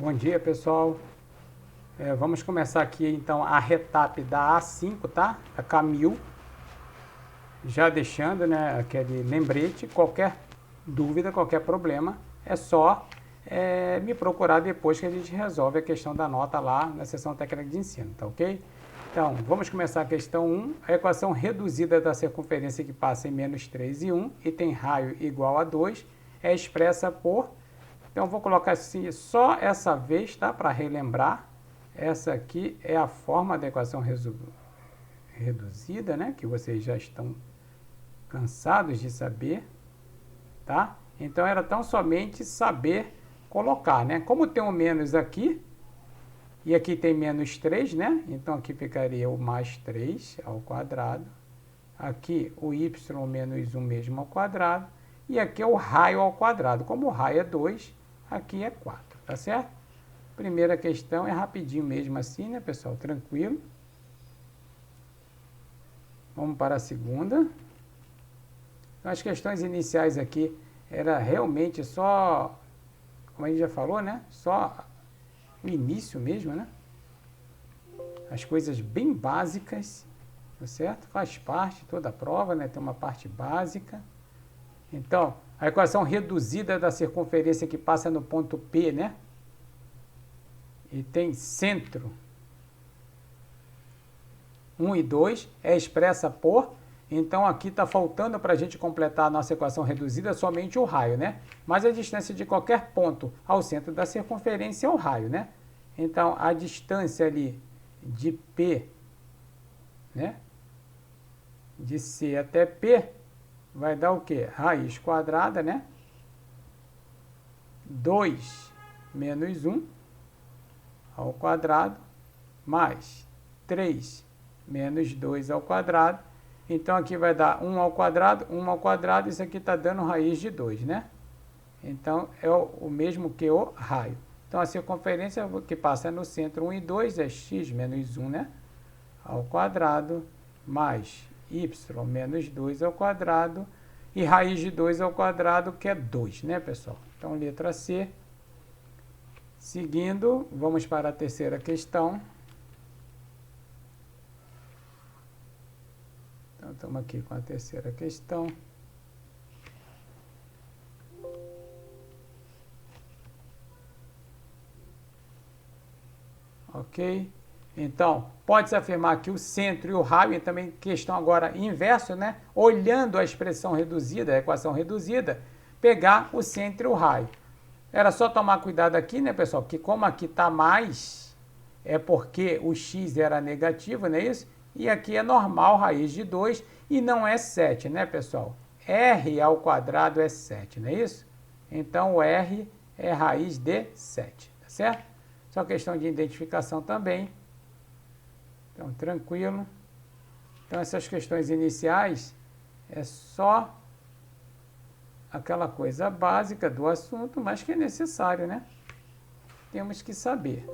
Bom dia, pessoal. Vamos começar aqui então a retap da A5, tá? A K1000. Já deixando, né, aquele lembrete. Qualquer dúvida, qualquer problema, é só me procurar depois que a gente resolve a questão da nota lá na sessão técnica de ensino, tá ok? Então, vamos começar a questão 1. A equação reduzida da circunferência que passa em menos 3 e 1 e tem raio igual a 2 é expressa por... Então, vou colocar assim só essa vez, tá? Para relembrar. Essa aqui é a forma da equação reduzida, né? Que vocês já estão cansados de saber, tá? Então, era tão somente saber colocar, né? Como tem um menos aqui, e aqui tem menos 3, né? Então, aqui ficaria o mais 3 ao quadrado. Aqui, o y menos 1 mesmo ao quadrado. E aqui é o raio ao quadrado. Como o raio é 2, aqui é 4, tá certo? Primeira questão é rapidinho mesmo assim, né, pessoal? Tranquilo. Vamos para a segunda. Então, as questões iniciais aqui era realmente só, como a gente já falou, né? Só o início mesmo, né? As coisas bem básicas, tá certo? Faz parte toda a prova, né? Tem uma parte básica. Então, a equação reduzida da circunferência que passa no ponto P, né? E tem centro 1 e 2, é expressa por... Então, aqui está faltando para a gente completar a nossa equação reduzida somente o raio, né? Mas a distância de qualquer ponto ao centro da circunferência é o raio, né? Então, a distância ali de P, né? De C até P, vai dar o quê? Raiz quadrada, né? 2 menos 1 ao quadrado, mais 3 menos 2 ao quadrado. Então, aqui vai dar 1 ao quadrado, isso aqui está dando raiz de 2, né? Então, é o mesmo que o raio. Então, a circunferência que passa no centro 1 e 2 é x menos 1, né? Ao quadrado, mais y menos 2 ao quadrado, e raiz de 2 ao quadrado, que é 2, né, pessoal? Então, letra C. Seguindo, vamos para a terceira questão. Então, estamos aqui com a terceira questão. Ok? Então, pode-se afirmar que o centro e o raio, e também questão agora inverso, né? Olhando a expressão reduzida, a equação reduzida, pegar o centro e o raio. Era só tomar cuidado aqui, né, pessoal? Que como aqui está mais, é porque o x era negativo, não é isso? E aqui é normal, raiz de 2, e não é 7, né, pessoal? R ao quadrado é 7, não é isso? Então, o R é raiz de 7, tá certo? Só questão de identificação também. Então, tranquilo. Então, essas questões iniciais é só aquela coisa básica do assunto, mas que é necessário, né? Temos que saber.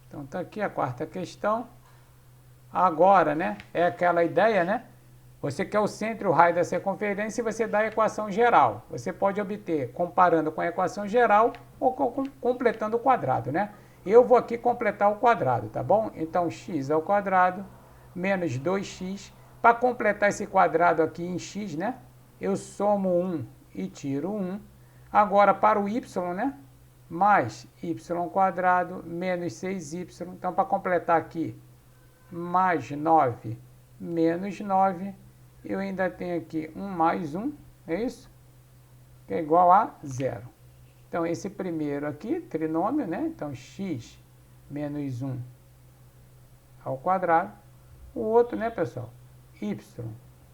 Então, tá aqui a quarta questão. Agora, né? É aquela ideia, né? Você quer o centro e o raio da circunferência e você dá a equação geral. Você pode obter comparando com a equação geral ou completando o quadrado, né? Eu vou aqui completar o quadrado, tá bom? Então, x ao quadrado menos 2x. Para completar esse quadrado aqui em x, né? Eu somo 1 e tiro 1. Agora, para o y, né? Mais y quadrado menos 6y. Então, para completar aqui, mais 9 menos 9. Eu ainda tenho aqui 1 mais 1, é isso? Que é igual a 0. Então, esse primeiro aqui, trinômio, né? Então, x menos 1 ao quadrado. O outro, né, pessoal? Y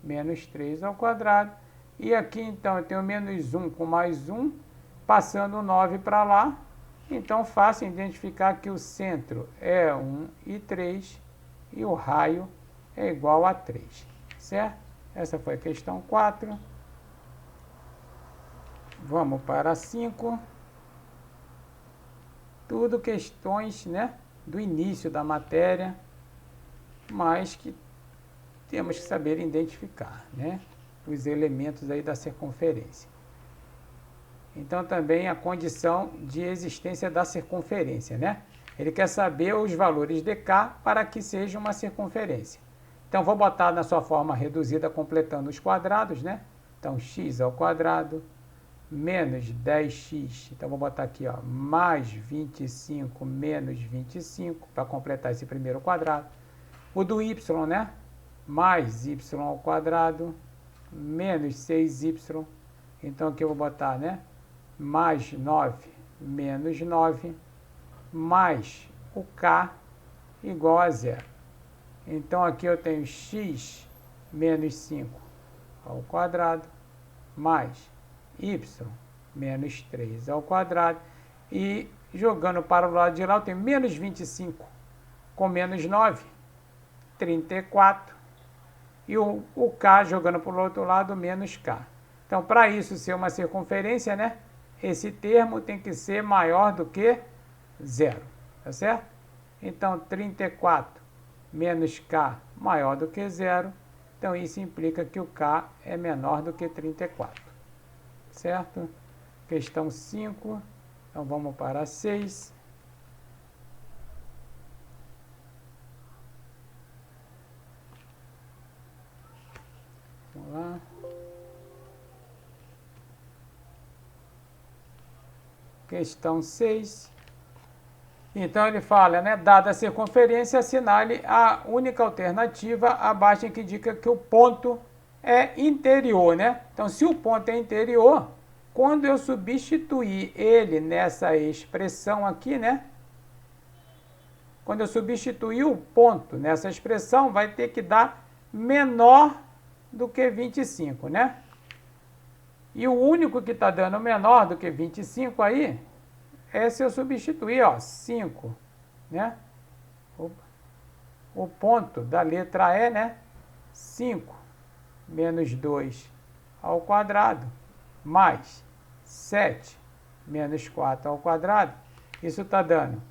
menos 3 ao quadrado. E aqui, então, eu tenho menos 1 com mais 1, passando 9 para lá. Então, fácil identificar que o centro é 1 e 3 e o raio é igual a 3, certo? Essa foi a questão 4. Vamos para a 5. Tudo questões, né, do início da matéria, mas que temos que saber identificar, né, os elementos aí da circunferência. Então também a condição de existência da circunferência, né? Ele quer saber os valores de K para que seja uma circunferência. Então vou botar na sua forma reduzida completando os quadrados, né? Então x ao quadrado menos 10x, então vou botar aqui, ó, mais 25 menos 25 para completar esse primeiro quadrado. O do y, né? Mais y ao quadrado menos 6y. Então aqui eu vou botar, né? Mais 9 menos 9 mais o k igual a zero. Então aqui eu tenho x menos 5 ao quadrado mais y menos 3 ao quadrado. E jogando para o lado de lá eu tenho menos 25 com menos 9, 34. E o k jogando para o outro lado, menos k. Então, para isso ser uma circunferência, né? Esse termo tem que ser maior do que zero, tá certo? Então, 34 menos k maior do que zero. Então, isso implica que o k é menor do que 34, certo? Questão 5. Então, vamos para 6. Vamos lá. Questão 6. Então ele fala, né? Dada a circunferência, assinale a única alternativa abaixo em que indica que o ponto é interior, né? Então, se o ponto é interior, quando eu substituir ele nessa expressão aqui, né? Quando eu substituir o ponto nessa expressão, vai ter que dar menor do que 25, né? E o único que está dando menor do que 25 aí é se eu substituir, ó, 5, né? O ponto da letra E, né? 5 menos 2 ao quadrado mais 7 menos 4 ao quadrado. Isso está dando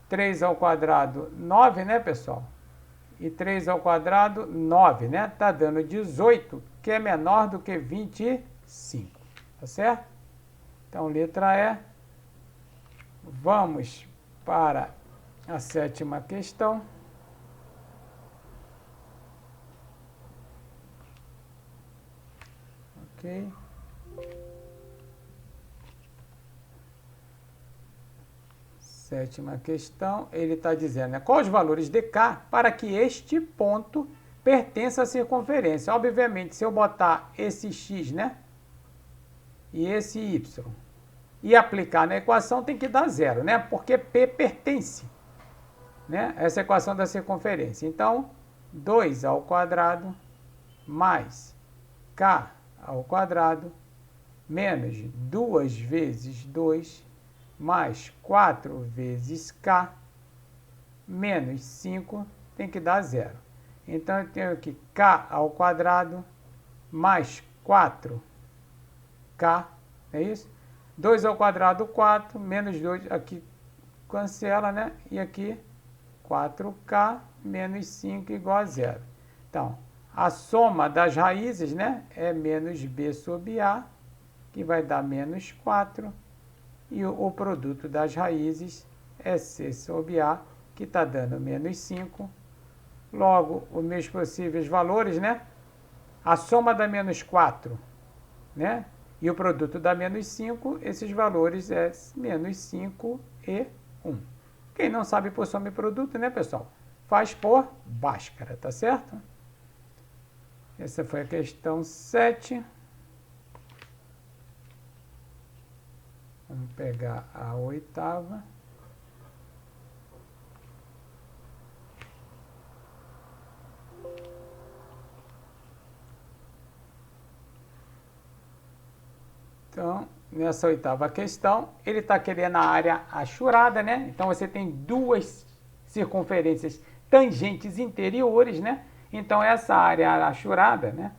3 ao quadrado, 9, né, pessoal? E 3 ao quadrado, 9, né? Está dando 18, que é menor do que 25, tá certo? Então, letra E. Vamos para a 7ª questão. Ok. Sétima questão, ele está dizendo, né, quais os valores de K para que este ponto pertença à circunferência. Obviamente, se eu botar esse x, né, e esse y, e aplicar na equação, tem que dar zero, né, porque P pertence, né, a essa equação da circunferência. Então, 2 ao quadrado mais K ao quadrado menos 2 vezes 2 mais 4 vezes K menos 5 tem que dar zero. Então, eu tenho aqui K ao quadrado mais 4K, é isso? 2 ao quadrado, 4, menos 2, aqui cancela, né? E aqui 4K menos 5 igual a zero. Então, a soma das raízes, né, é menos B sobre A, que vai dar menos 4. E o produto das raízes é C sobre A, que está dando menos 5. Logo, os meus possíveis valores, né? A soma da menos 4, né? E o produto dá menos 5, esses valores é menos 5 e 1. Quem não sabe por soma e produto, né, pessoal? Faz por Bhaskara, tá certo? Essa foi a questão 7. Vamos pegar a 8ª. Então, nessa 8ª questão, ele está querendo a área achurada, né? Então, você tem duas circunferências tangentes interiores, né? Então, essa área achurada, né?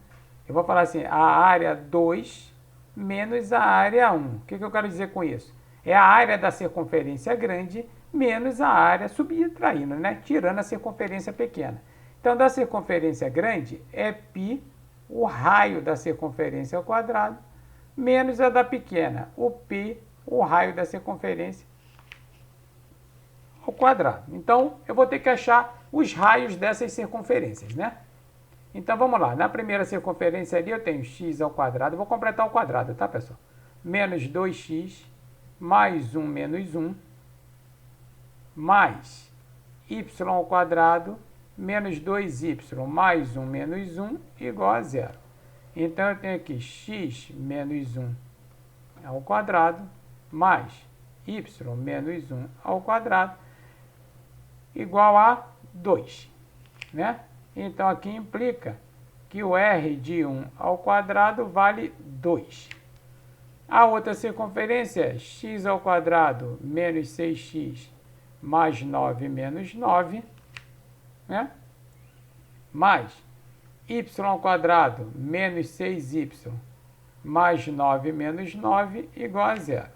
Eu vou falar assim, a área 2 menos a área 1. O que eu quero dizer com isso? É a área da circunferência grande menos a área subtraindo, né? Tirando a circunferência pequena. Então, da circunferência grande é π, o raio da circunferência ao quadrado, menos a da pequena, o π, o raio da circunferência ao quadrado. Então, eu vou ter que achar os raios dessas circunferências, né? Então, vamos lá. Na primeira circunferência ali, eu tenho x ao quadrado. Vou completar o quadrado, tá, pessoal? Menos 2x mais 1 menos 1 mais y ao quadrado menos 2y mais 1 menos 1 igual a zero. Então, eu tenho aqui x menos 1 ao quadrado mais y menos 1 ao quadrado igual a 2, né? Então, aqui implica que o r de 1 ao quadrado vale 2. A outra circunferência é x ao quadrado menos 6x mais 9 menos 9, né? Mais y ao quadrado menos 6y mais 9 menos 9 igual a zero.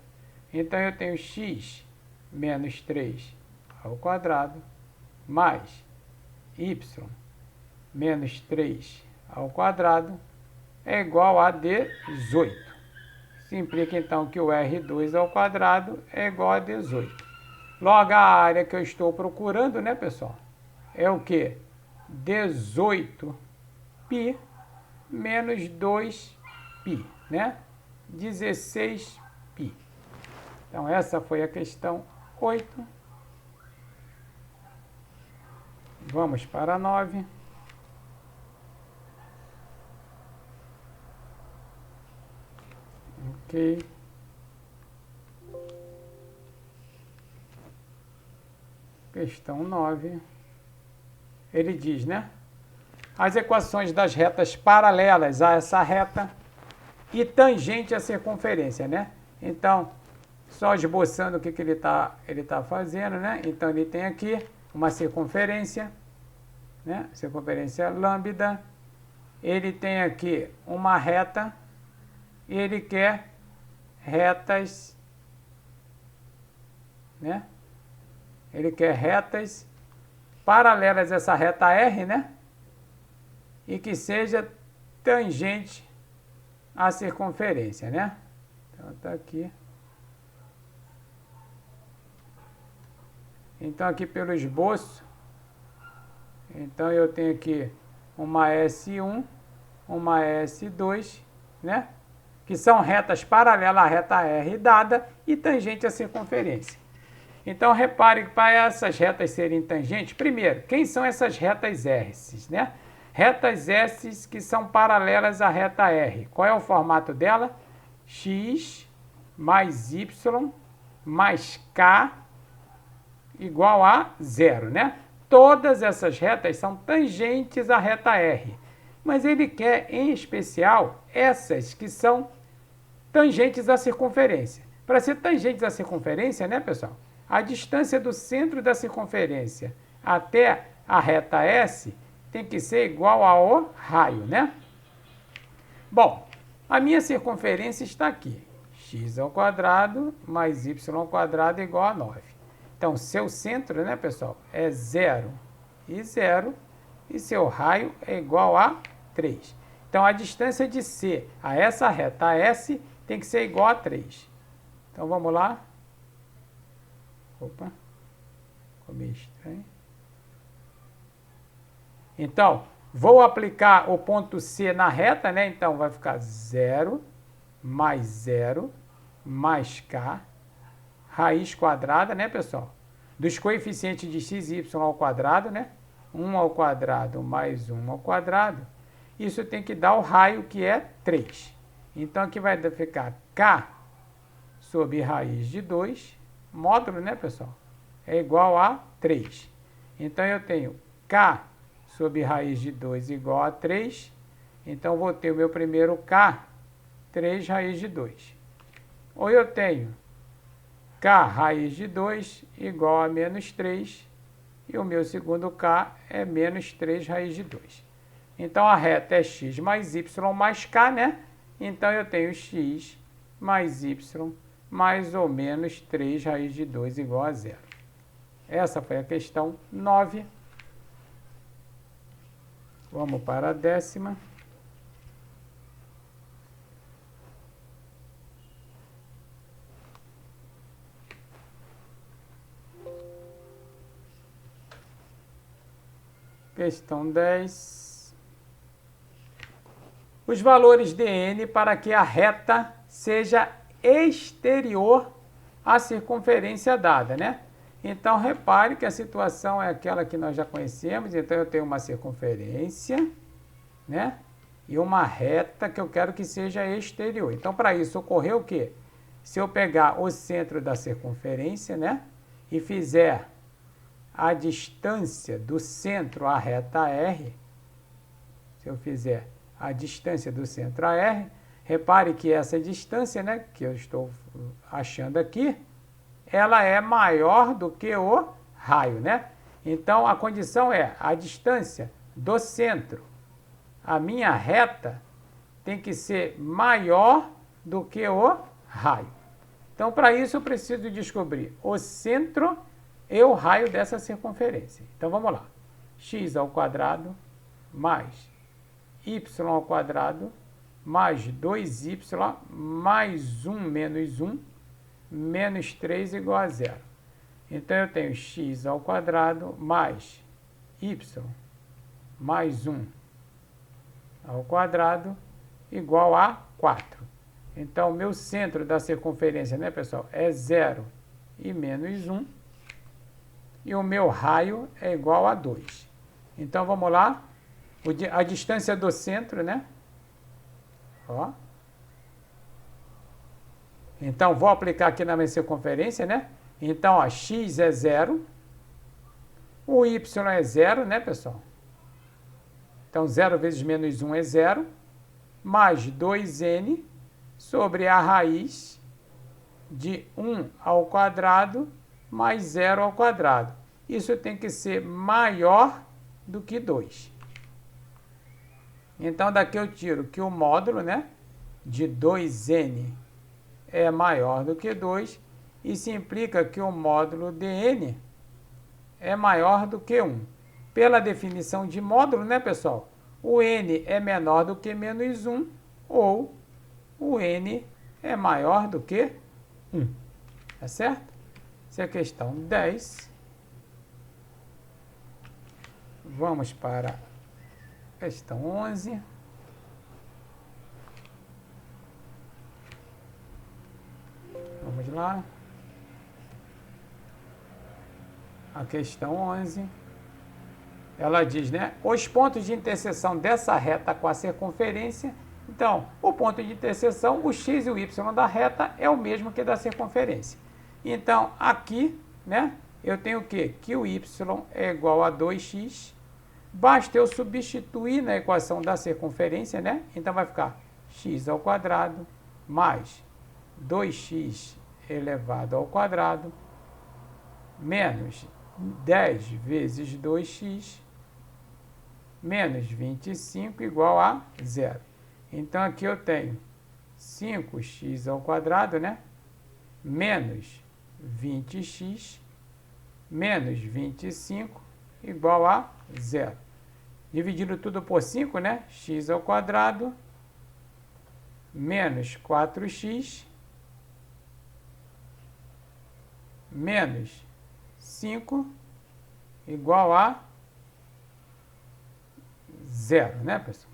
Então, eu tenho x menos 3 ao quadrado mais y menos 3 ao quadrado é igual a 18. Isso implica, então, que o R2 ao quadrado é igual a 18. Logo, a área que eu estou procurando, né, pessoal, é o quê? 18π menos 2π, né? 16π. Então, essa foi a questão 8. Vamos para a 9. Ok. Questão 9. Ele diz, né? As equações das retas paralelas a essa reta e tangente à circunferência, né? Então, só esboçando o que ele tá fazendo, né? Então, ele tem aqui uma circunferência, né? Circunferência lambda. Ele tem aqui uma reta e ele quer retas, né? Ele quer retas paralelas a essa reta R, né? E que seja tangente à circunferência, né? Então, tá aqui. Então, aqui pelo esboço, então eu tenho aqui uma S1, uma S2, né? Que são retas paralelas à reta R dada e tangente à circunferência. Então, repare que para essas retas serem tangentes, primeiro, quem são essas retas S, né? Retas S que são paralelas à reta R. Qual é o formato dela? X mais Y mais K igual a zero, né? Todas essas retas são tangentes à reta R. Mas ele quer, em especial, essas que são tangentes à circunferência. Para ser tangentes à circunferência, né, pessoal? A distância do centro da circunferência até a reta S tem que ser igual ao raio, né? Bom, a minha circunferência está aqui. X ao quadrado mais y ao quadrado igual a 9. Então, seu centro, né, pessoal, é 0 e 0. E seu raio é igual a 3. Então, a distância de C a essa reta S tem que ser igual a 3. Então, vamos lá. Opa, ficou meio estranho. Então, vou aplicar o ponto C na reta, né? Então, vai ficar 0 mais K, raiz quadrada, né, pessoal? Dos coeficientes de x e y ao quadrado, né? 1 ao quadrado mais 1 ao quadrado. Isso tem que dar o raio, que é 3. Então, aqui vai ficar K sobre raiz de 2, módulo, né, pessoal? É igual a 3. Então, eu tenho K sobre raiz de 2 igual a 3. Então, vou ter o meu primeiro K, 3 raiz de 2. Ou eu tenho K raiz de 2 igual a menos 3. E o meu segundo K é menos 3 raiz de 2. Então, a reta é x mais y mais K, né? Então, eu tenho x mais y mais ou menos 3 raiz de 2 igual a 0. Essa foi a questão 9. Vamos para a 10ª. Questão 10. Os valores de n para que a reta seja exterior à circunferência dada, né? Então, repare que a situação é aquela que nós já conhecemos. Então, eu tenho uma circunferência, né? E uma reta que eu quero que seja exterior. Então, para isso, ocorreu o quê? Se eu pegar o centro da circunferência, né? E fizer a distância do centro à reta R, se eu fizer a distância do centro a R, repare que essa distância, né, que eu estou achando aqui, ela é maior do que o raio, né? Então, a condição é a distância do centro à minha reta tem que ser maior do que o raio. Então, para isso, eu preciso descobrir o centro e o raio dessa circunferência. Então, vamos lá. X ao quadrado mais y ao quadrado mais 2y mais 1 menos 1 menos 3 igual a zero. Então, eu tenho x ao quadrado mais y mais 1 ao quadrado igual a 4. Então, o meu centro da circunferência, né, pessoal, é 0 e menos 1. E o meu raio é igual a 2. Então, vamos lá. A distância do centro, né? Ó. Então, vou aplicar aqui na minha circunferência, né? Então, ó, x é 0. O y é 0, né, pessoal? Então, 0 vezes menos 1 é 0. Mais 2n sobre a raiz de 1 ao quadrado mais 0 ao quadrado. Isso tem que ser maior do que 2. Então, daqui eu tiro que o módulo, né, de 2n é maior do que 2. Isso implica que o módulo de n é maior do que 1. Pela definição de módulo, né, pessoal? O n é menor do que menos 1 ou o n é maior do que 1. Tá certo? Essa é a questão 10. Vamos para a questão 11. Vamos lá. A questão 11. Ela diz, né? Os pontos de interseção dessa reta com a circunferência. Então, o ponto de interseção, o x e o y da reta é o mesmo que da circunferência. Então, aqui, né? Eu tenho o quê? Que o y é igual a 2x. Basta eu substituir na equação da circunferência, né? Então, vai ficar x ao quadrado mais 2x elevado ao quadrado menos 10 vezes 2x menos 25 igual a 0. Então, aqui eu tenho 5x ao quadrado, né? Menos 20x menos 25 igual a 0. Dividindo tudo por 5, né? X ao quadrado menos 4x menos 5 igual a 0, né, pessoal?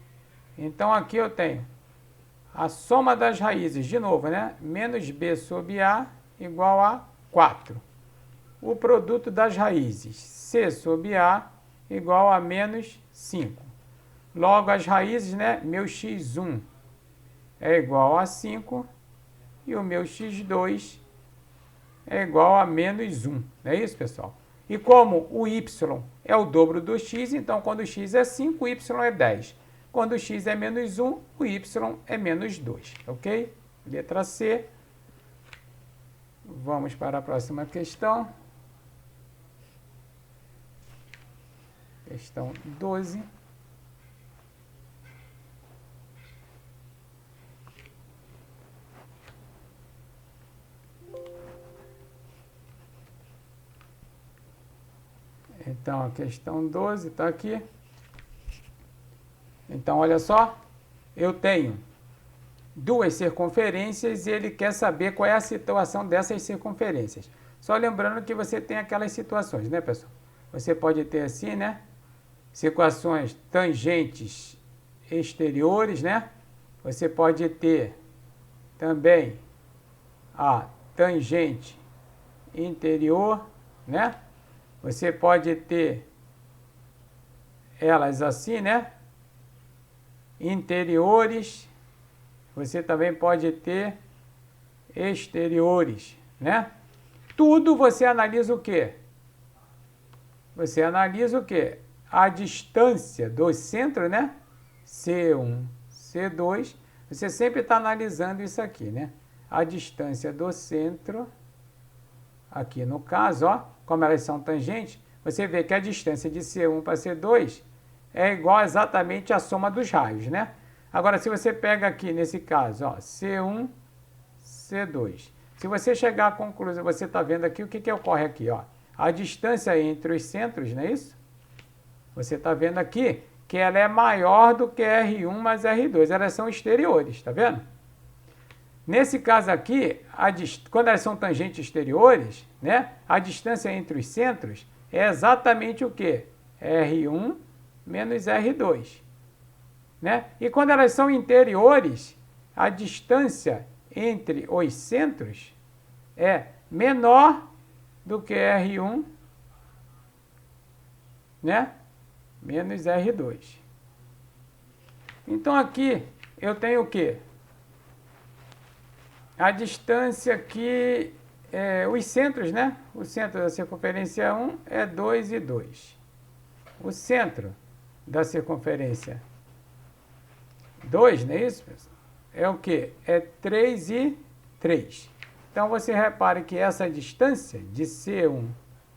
Então, aqui eu tenho a soma das raízes, de novo, né? Menos b sobre a igual a 4. O produto das raízes, c sobre a igual a menos 5. Logo, as raízes, né? Meu x1 é igual a 5 e o meu x2 é igual a menos 1. Não é isso, pessoal? E como o y é o dobro do x, então quando o x é 5, o y é 10. Quando o x é menos 1, o y é menos 2. Ok? Letra C. Vamos para a próxima questão. Questão 12. Então, a questão 12 está aqui. Então, olha só. Eu tenho duas circunferências e ele quer saber qual é a situação dessas circunferências. Só lembrando que você tem aquelas situações, né, pessoal? Você pode ter assim, né? equações tangentes exteriores, né? Você pode ter também a tangente interior, né? Você pode ter elas assim, né? Interiores. Você também pode ter exteriores, né? Tudo você analisa o quê? Você analisa o quê? A distância do centro, né? C1, C2. Você sempre está analisando isso aqui, né? A distância do centro, aqui no caso, ó, como elas são tangentes, você vê que a distância de C1 para C2 é igual exatamente à soma dos raios, né? Agora, se você pega aqui, nesse caso, ó, C1, C2. Se você chegar à conclusão, você está vendo aqui, o que ocorre aqui, ó? A distância entre os centros, não é isso? Você está vendo aqui que ela é maior do que R1 mais R2. Elas são exteriores, está vendo? Nesse caso aqui, quando elas são tangentes exteriores, né, a distância entre os centros é exatamente o quê? R1 menos R2. Né? E quando elas são interiores, a distância entre os centros é menor do que R1, né? Menos R2. Então aqui eu tenho o quê? A distância aqui, os centros, né? O centro da circunferência 1 é 2 e 2. O centro da circunferência 2, não é isso, pessoal? É o quê? É 3 e 3. Então, você repare que essa distância de C1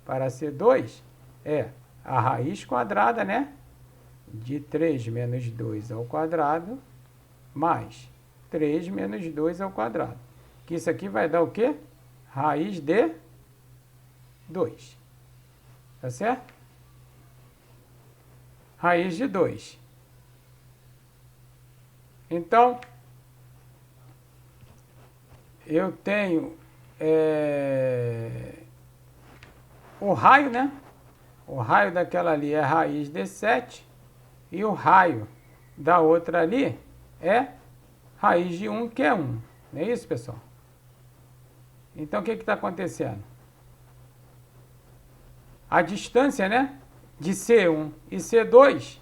para C2 é a raiz quadrada, né? De 3 menos 2 ao quadrado, mais 3 menos 2 ao quadrado. Que isso aqui vai dar o quê? Raiz de 2. Tá certo? Raiz de 2. Então, eu tenho o raio, né? O raio daquela ali é raiz de 7 e o raio da outra ali é raiz de 1, que é 1. Não é isso, pessoal? Então, o que está acontecendo? A distância, né, de C1 e C2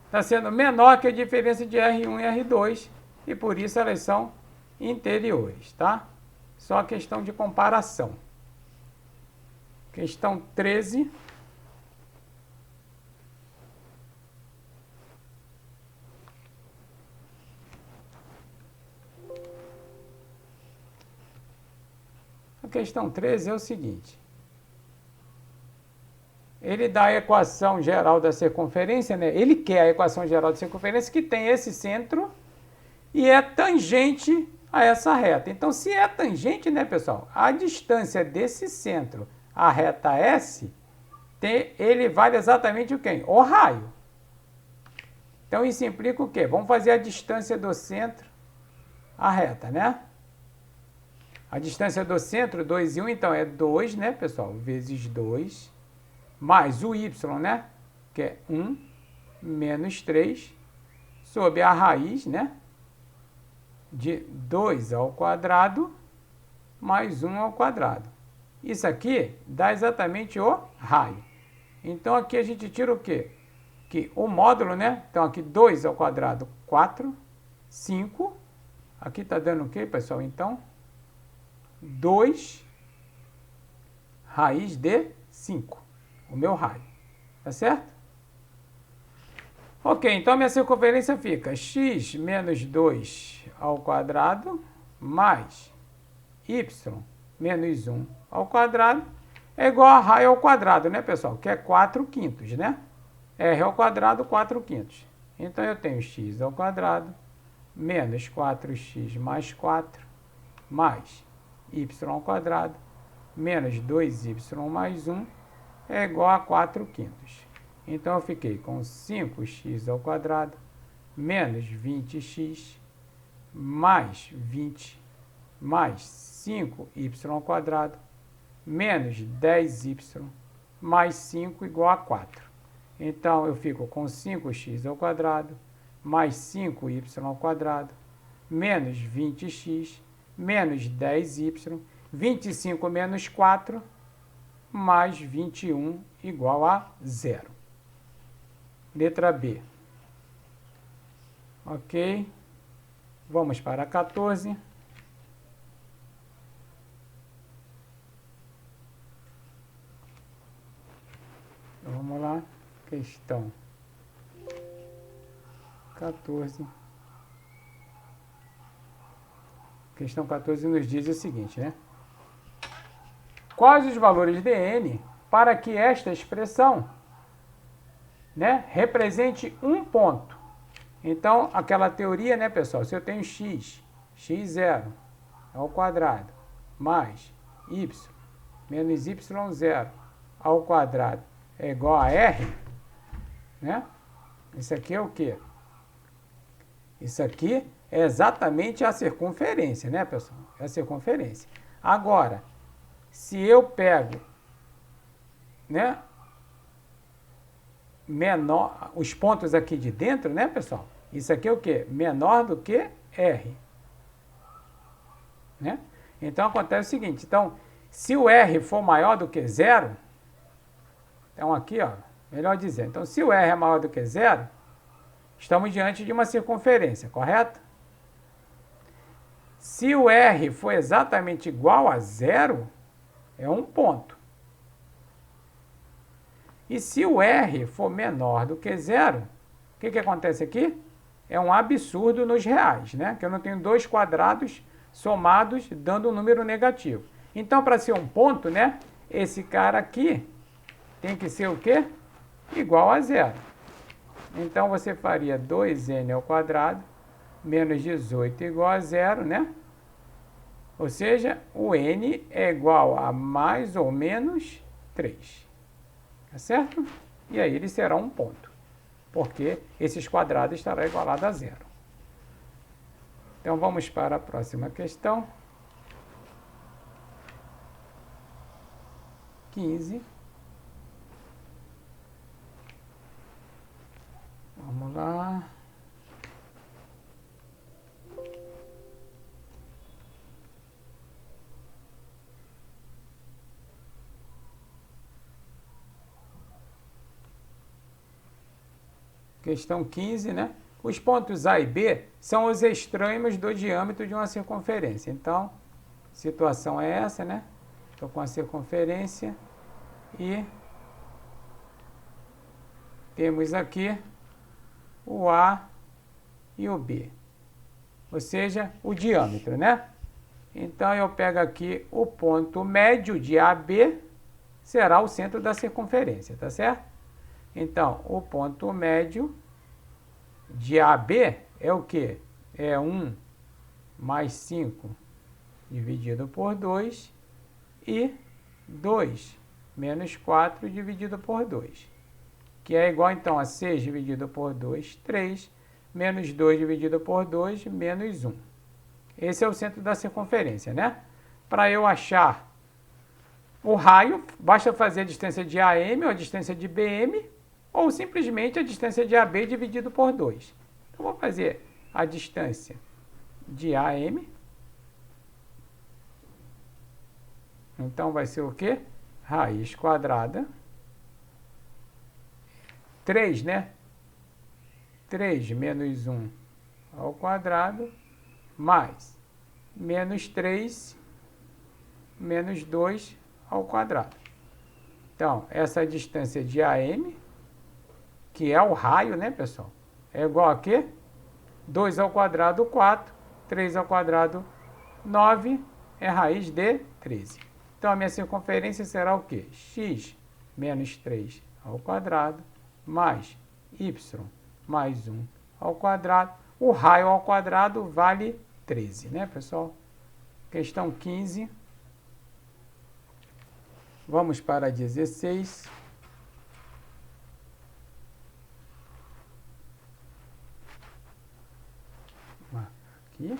está sendo menor que a diferença de R1 e R2 e por isso elas são interiores, tá? Só questão de comparação. Questão 13. A questão 13 é o seguinte. Ele dá a equação geral da circunferência, né? Ele quer a equação geral da circunferência que tem esse centro e é tangente a essa reta. Então, se é tangente, né, pessoal? A distância desse centro à reta S, ele vale exatamente o quê? O raio. Então, isso implica o quê? Vamos fazer a distância do centro à reta, né? A distância do centro, 2 e 1, então, é 2, né, pessoal? Vezes 2, mais o y, né? Que é 1, menos 3, sobre a raiz, né? De 2 ao quadrado, mais 1 ao quadrado. Isso aqui dá exatamente o raio. Então, aqui a gente tira o quê? Que o módulo, né? Então, aqui 2 ao quadrado, 4, 5. Aqui está dando o quê, pessoal? Então, 2 raiz de 5. O meu raio. Tá certo? Ok, então a minha circunferência fica x menos 2 ao quadrado mais y menos 1 ao quadrado é igual a raio ao quadrado, né, pessoal? Que é 4 quintos, né? R ao quadrado, 4 quintos. Então, eu tenho x ao quadrado menos 4x mais 4 mais y ao quadrado menos 2y mais 1 é igual a 4 quintos. Então, eu fiquei com 5x ao quadrado menos 20x mais 20 mais 5y ao quadrado menos 10y mais 5 igual a 4. Então, eu fico com 5x ao quadrado, mais 5y ao quadrado, menos 20x, menos 10y, 25 menos 4, mais 21 igual a 0. Letra B. Ok. Vamos para 14. Vamos lá. Questão 14. Questão 14 nos diz o seguinte, né? Quais os valores de n para que esta expressão, né, represente um ponto? Então, aquela teoria, né, pessoal? Se eu tenho x0 ao quadrado, mais y menos y0 ao quadrado é igual a r, né? Isso aqui é o quê? Isso aqui é exatamente a circunferência, né, pessoal? É a circunferência. Agora, se eu pego, né, menor, os pontos aqui de dentro, né, pessoal? Isso aqui é o quê? Menor do que R. Né? Então, acontece o seguinte. Então, se o R for maior do que 0, então aqui, ó, melhor dizer. Então, se o R é maior do que 0, estamos diante de uma circunferência, correto? Se o R for exatamente igual a 0, é um ponto. E se o R for menor do que 0, o que acontece aqui? É um absurdo nos reais, né? Que eu não tenho dois quadrados somados dando um número negativo. Então, para ser um ponto, né? Esse cara aqui tem que ser o quê? Igual a 0. Então, você faria 2n ao quadrado menos 18 igual a 0, né? Ou seja, o n é igual a mais ou menos 3. Tá certo? E aí ele será um ponto, porque esses quadrados estarão igualados a 0. Então, vamos para a próxima questão. 15. Vamos lá. Questão 15, né? Os pontos A e B são os extremos do diâmetro de uma circunferência. Então, a situação é essa, né? Estou com a circunferência e temos aqui o A e o B. Ou seja, o diâmetro, né? Então, eu pego aqui o ponto médio de AB, será o centro da circunferência, tá certo? Então, o ponto médio de AB é o quê? É 1 mais 5 dividido por 2 e 2 menos 4 dividido por 2, que é igual, então, a 6 dividido por 2, 3, menos 2 dividido por 2, menos 1. Esse é o centro da circunferência, né? Para eu achar o raio, basta fazer a distância de AM ou a distância de BM, ou simplesmente a distância de AB dividido por 2. Então, vou fazer a distância de AM. Então, vai ser o quê? Raiz quadrada. 3, né? 3 menos 1 ao quadrado, mais menos 3 menos 2 ao quadrado. Então, essa distância de AM, que é o raio, né, pessoal? É igual a quê? 2 ao quadrado, 4. 3 ao quadrado, 9. É raiz de 13. Então, a minha circunferência será o quê? X menos 3 ao quadrado, mais y mais 1 ao quadrado. O raio ao quadrado vale 13, né, pessoal? Questão 15. Vamos para 16. Aqui,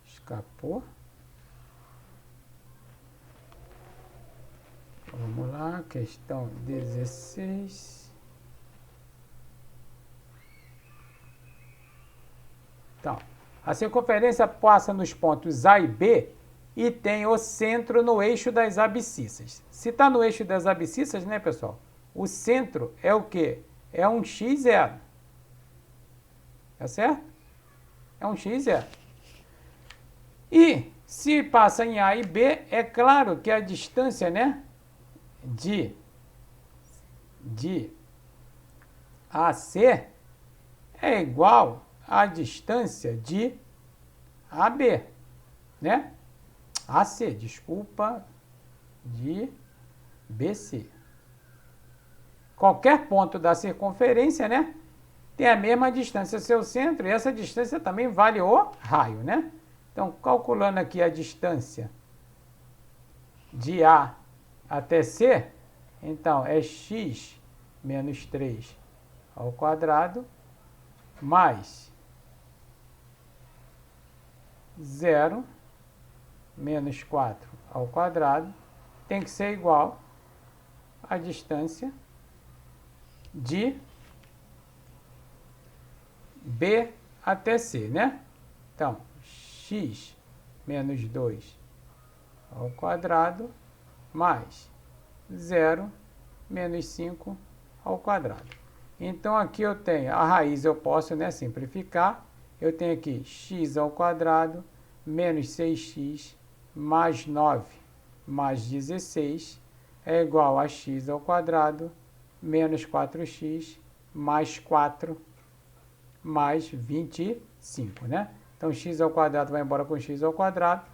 escapou. Vamos lá, questão 16. Então, a circunferência passa nos pontos A e B e tem o centro no eixo das abscissas. Se está no eixo das abscissas, né, pessoal? O centro é o quê? É um x0. Tá certo? É um x0. E se passa em A e B, é claro que a distância, né, de AC é igual à distância de AB, né? AC, desculpa, de BC. Qualquer ponto da circunferência, né, tem a mesma distância ao seu centro, e essa distância também vale o raio, né? Então, calculando aqui a distância de A até C, então é x menos 3 ao quadrado mais 0 menos 4 ao quadrado tem que ser igual à distância de B até C, né? Então, x menos 2 ao quadrado mais 0 menos 5 ao quadrado. Então, aqui eu tenho a raiz, eu posso, né, simplificar. Eu tenho aqui x ao quadrado menos 6x mais 9 mais 16 é igual a x ao quadrado menos 4x mais 4 mais 25, né? Então, x ao quadrado vai embora com x ao quadrado.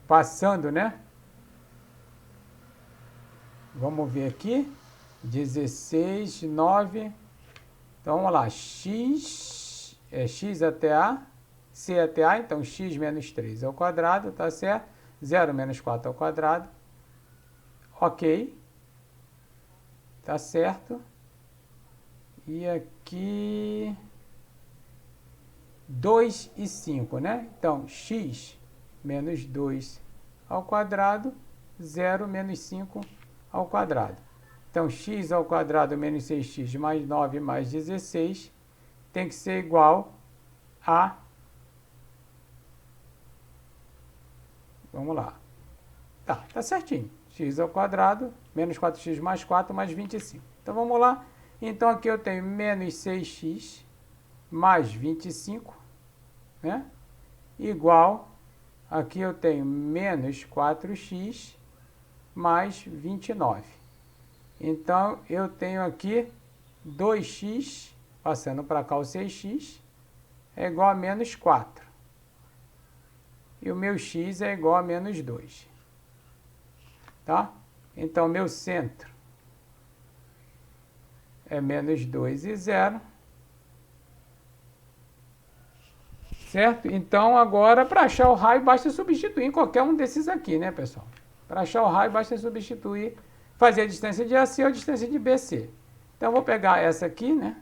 Passando, né? Vamos ver aqui. 16, 9. Então, vamos lá. X é x até A, C até A. Então, x menos 3 ao quadrado, tá certo? 0 menos 4 ao quadrado. Ok. Tá certo. E aqui 2 e 5, né? Então, x menos 2 ao quadrado, 0 menos 5 ao quadrado. Então, x ao quadrado menos 6x mais 9 mais 16 tem que ser igual a... Vamos lá. Tá certinho. X ao quadrado menos 4x mais 4 mais 25. Então, vamos lá. Então, aqui eu tenho menos 6x mais 25, né? Igual, aqui eu tenho menos 4x mais 29. Então, eu tenho aqui 2x, passando para cá o 6x, é igual a menos 4. E o meu x é igual a menos 2. Tá? Então, meu centro é menos 2 e 0. Certo? Então, agora, para achar o raio, basta substituir em qualquer um desses aqui, né, pessoal? Para achar o raio, basta substituir, fazer a distância de AC ou a distância de BC. Então, eu vou pegar essa aqui, né?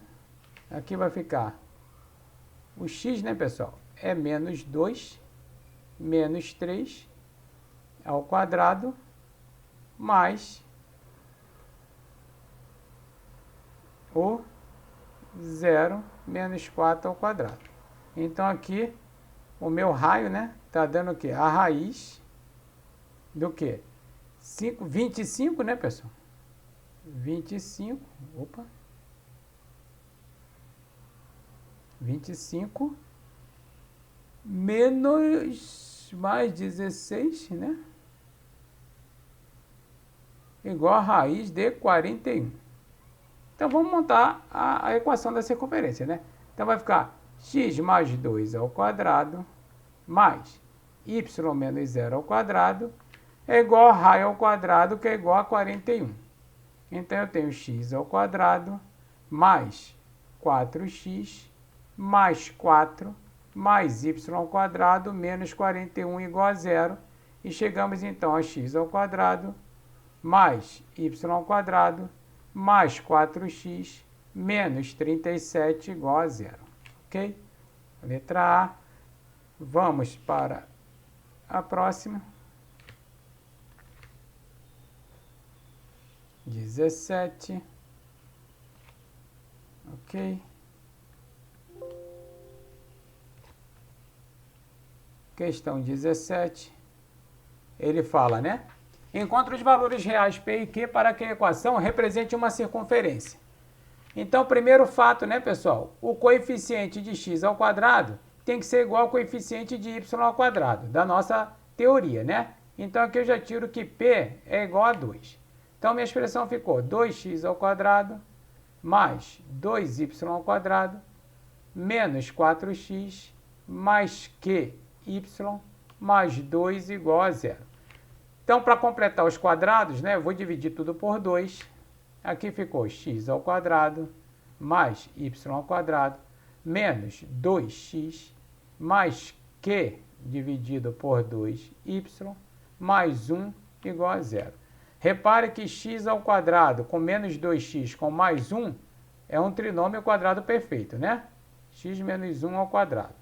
Aqui vai ficar o x, né, pessoal? É menos 2, menos 3 ao quadrado, mais o 0 menos 4 ao quadrado. Então, aqui, o meu raio, né, tá dando o quê? A raiz do quê? 25, né, pessoal? 25, opa. 25 menos mais 16, né? Igual a raiz de 41. Então, vamos montar a equação da circunferência, né? Então, vai ficar x mais 2 ao quadrado mais y menos 0 ao quadrado é igual a raio ao quadrado, que é igual a 41. Então, eu tenho x ao quadrado mais 4x mais 4 mais y ao quadrado menos 41 igual a 0. E chegamos, então, a x ao quadrado mais y ao quadrado mais 4x menos 37 igual a 0. Ok? Letra A. Vamos para a próxima. 17. Ok. Questão 17. Ele fala, né? Encontre os valores reais P e Q para que a equação represente uma circunferência. Então, primeiro fato, né, pessoal? O coeficiente de x ao quadrado tem que ser igual ao coeficiente de y ao quadrado, da nossa teoria, né? Então, aqui eu já tiro que P é igual a 2. Então, minha expressão ficou 2x ao quadrado mais 2y ao quadrado menos 4x mais qy mais 2 igual a 0. Então, para completar os quadrados, né, eu vou dividir tudo por 2. Aqui ficou x ao quadrado mais y ao quadrado menos 2x mais q dividido por 2y mais 1 igual a 0. Repare que x ao quadrado com menos 2x com mais 1 é um trinômio quadrado perfeito, né? X menos 1 ao quadrado.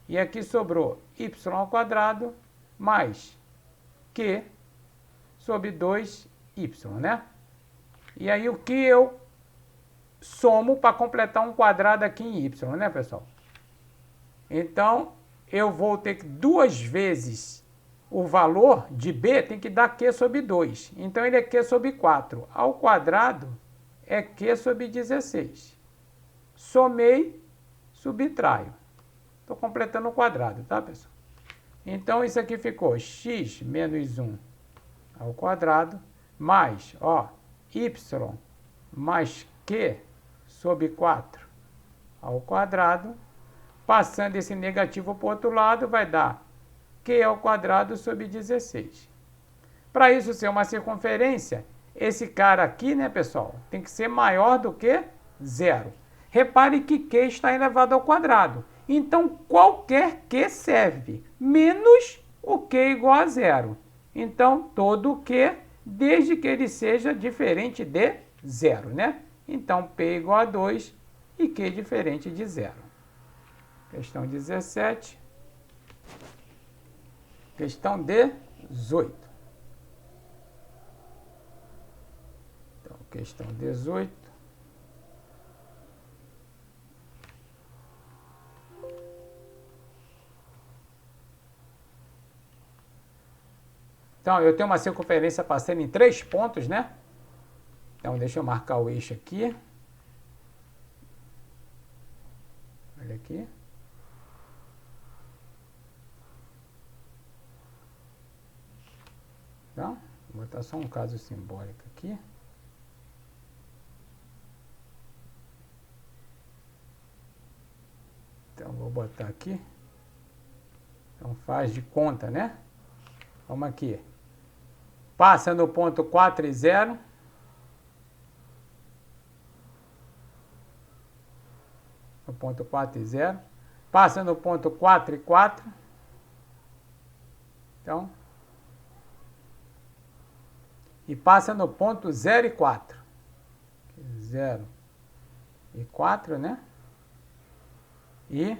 E aqui sobrou y ao quadrado mais q sobre 2y, né? E aí o que eu somo para completar um quadrado aqui em y, né, pessoal? Então, eu vou ter que duas vezes o valor de b tem que dar q sobre 2. Então, ele é q sobre 4. Ao quadrado é q sobre 16. Somei, subtraio. Estou completando o quadrado, tá, pessoal? Então, isso aqui ficou x menos 1 ao quadrado mais, ó, y mais q sobre 4 ao quadrado. Passando esse negativo para o outro lado, vai dar q ao quadrado sobre 16. Para isso ser uma circunferência, esse cara aqui, né, pessoal, tem que ser maior do que 0. Repare que q está elevado ao quadrado. Então, qualquer q serve, menos o q igual a 0. Então, todo q, desde que ele seja diferente de 0, né? Então, p igual a 2 e q diferente de 0. Questão 17. Questão 18. Então, questão 18. Então, eu tenho uma circunferência passando em 3 pontos, né? Então, deixa eu marcar o eixo aqui. Olha aqui. Então, vou botar só um caso simbólico aqui. Então, vou botar aqui. Então, faz de conta, né? Vamos aqui. Passa no ponto 4 e 0. No ponto 4 e 0. Passa no ponto 4 e 4. Então, e passa no ponto 0 e 4. 0 e 4, né? E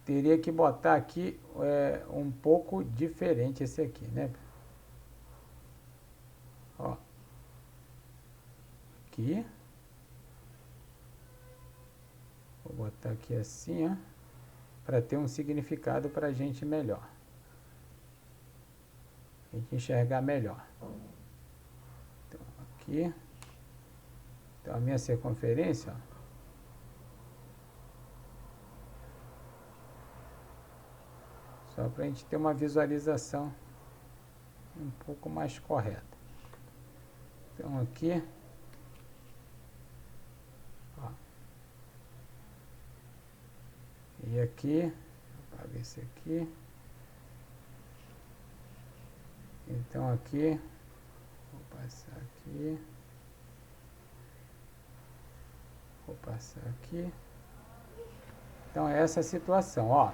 teria que botar aqui um pouco diferente esse aqui, né? Ó. Aqui. Vou botar aqui assim, ó. Para ter um significado para a gente melhor. A gente enxergar melhor. Então, aqui. Então, a minha circunferência, ó. Só para a gente ter uma visualização um pouco mais correta. Então, aqui. Ó. E aqui. Vou apagar esse aqui. Então, aqui. Vou passar aqui. Vou passar aqui. Então, é essa a situação, ó.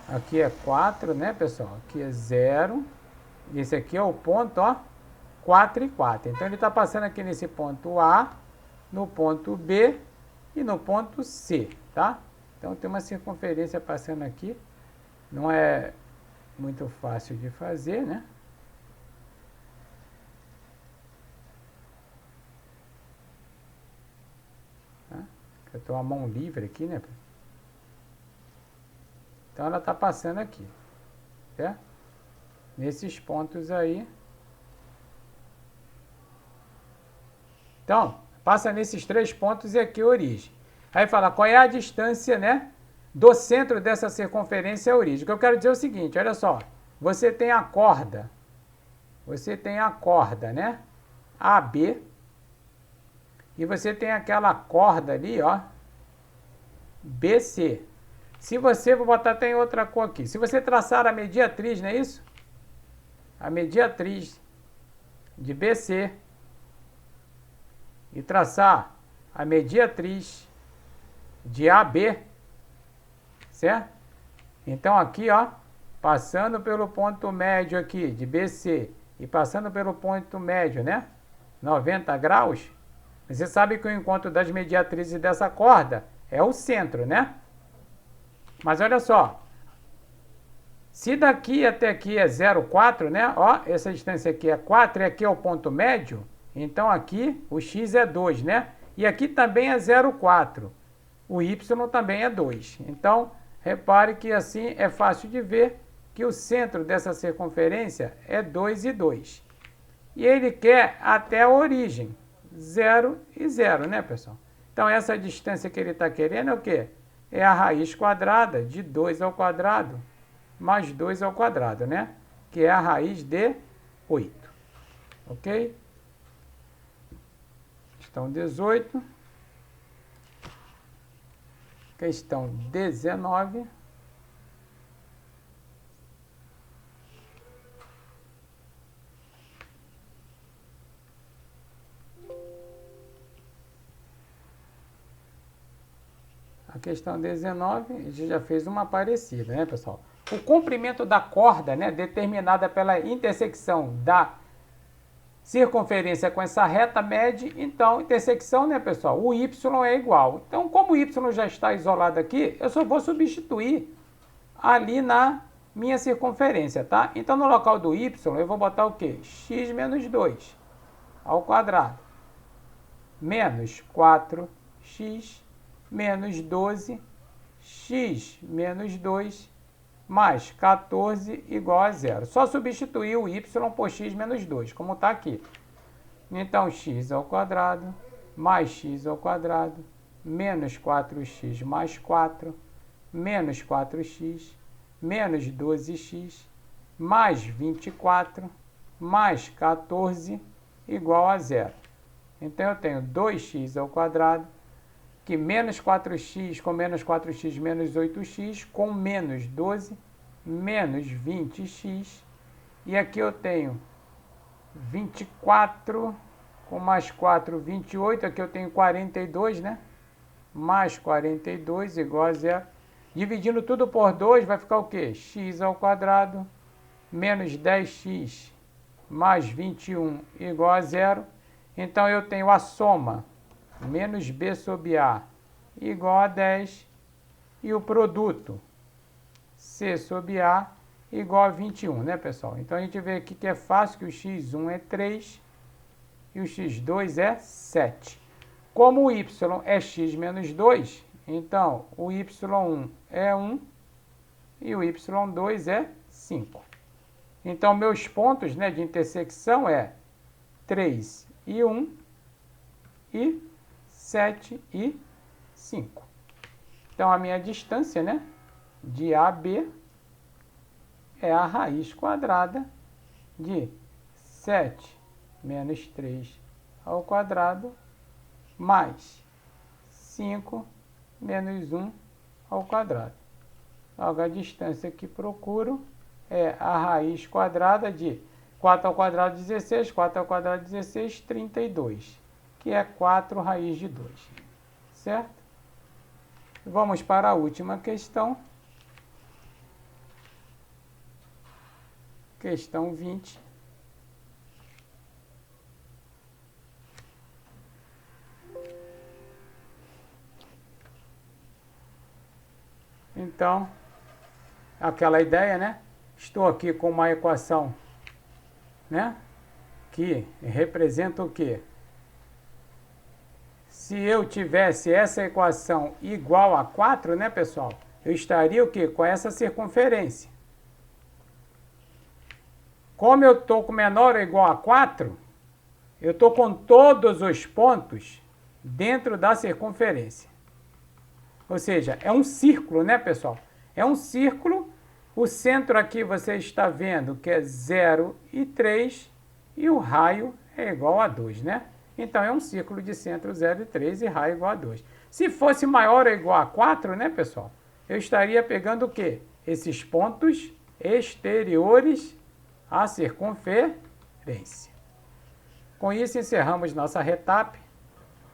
Aqui é 4, né, pessoal? Aqui é 0. Esse aqui é o ponto, ó, 4 e 4. Então, ele está passando aqui nesse ponto A, no ponto B e no ponto C, tá? Então, tem uma circunferência passando aqui. Não é muito fácil de fazer, né? Eu estou a mão livre aqui, né? Então ela está passando aqui, certo? Nesses pontos aí. Então, passa nesses 3 pontos e aqui a origem. Aí fala qual é a distância, né, do centro dessa circunferência à origem. O que eu quero dizer é o seguinte, olha só. Você tem a corda, né, AB, e você tem aquela corda ali, ó, BC. Se você, vou botar até em outra cor aqui, se você traçar a mediatriz, não é isso? A mediatriz de BC e traçar a mediatriz de AB, certo? Então aqui, ó, passando pelo ponto médio aqui de BC e passando pelo ponto médio, né, 90 graus, você sabe que o encontro das mediatrizes dessa corda é o centro, né? Mas olha só, se daqui até aqui é 0,4, né? Ó, essa distância aqui é 4 e aqui é o ponto médio, então aqui o x é 2, né? E aqui também é 0,4. O y também é 2. Então, repare que assim é fácil de ver que o centro dessa circunferência é 2 e 2. E ele quer até a origem, 0 e 0, né, pessoal? Então, essa distância que ele está querendo é o quê? É a raiz quadrada de 2 ao quadrado mais 2 ao quadrado, né? Que é a raiz de 8. Ok? Questão 18. Questão 19. A questão 19, a gente já fez uma parecida, né, pessoal? O comprimento da corda, né, determinada pela intersecção da circunferência com essa reta mede, então, intersecção, né, pessoal? O y é igual. Então, como o y já está isolado aqui, eu só vou substituir ali na minha circunferência, tá? Então, no local do y, eu vou botar o quê? X menos 2 ao quadrado menos 4x menos 12, x menos 2 mais 14 igual a 0. Só substituir o y por x menos 2, como está aqui. Então, x ao quadrado mais x ao quadrado menos 4x mais 4 menos 4x menos 12x mais 24 mais 14 igual a 0. Então, eu tenho 2x ao quadrado, que menos 4x com menos 4x menos 8x, com menos 12, menos 20x. E aqui eu tenho 24 com mais 4, 28. Aqui eu tenho 42, né? Mais 42 igual a 0. Dividindo tudo por 2, vai ficar o quê? X ao quadrado menos 10x mais 21 igual a 0. Então, eu tenho a soma menos b sobre a igual a 10 e o produto c sobre a igual a 21, né, pessoal? Então, a gente vê aqui que é fácil que o x1 é 3 e o x2 é 7. Como o y é x menos 2, então o y1 é 1 e o y2 é 5. Então, meus pontos, né, de intersecção é 3 e 1 e 7 e 5. Então, a minha distância, né, de AB é a raiz quadrada de 7 menos 3 ao quadrado mais 5 menos 1 ao quadrado. Logo, a distância que procuro é a raiz quadrada de 4 ao quadrado 16, 4 ao quadrado 16, 32, que é 4 raiz de 2, certo? Vamos para a última questão. Questão 20. Então, aquela ideia, né? Estou aqui com uma equação, né? Que representa o quê? se eu tivesse essa equação igual a 4, né, pessoal? Eu estaria o quê? Com essa circunferência. Como eu estou com menor ou igual a 4, eu estou com todos os pontos dentro da circunferência. Ou seja, é um círculo, né, pessoal? É um círculo. O centro aqui você está vendo que é 0 e 3 e o raio é igual a 2, né? Então, é um círculo de centro 0 e 3 e raio igual a 2. Se fosse maior ou igual a 4, né, pessoal? Eu estaria pegando o quê? Esses pontos exteriores à circunferência. Com isso, encerramos nossa retap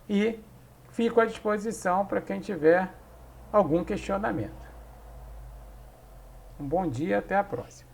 e fico à disposição para quem tiver algum questionamento. Um bom dia, até a próxima.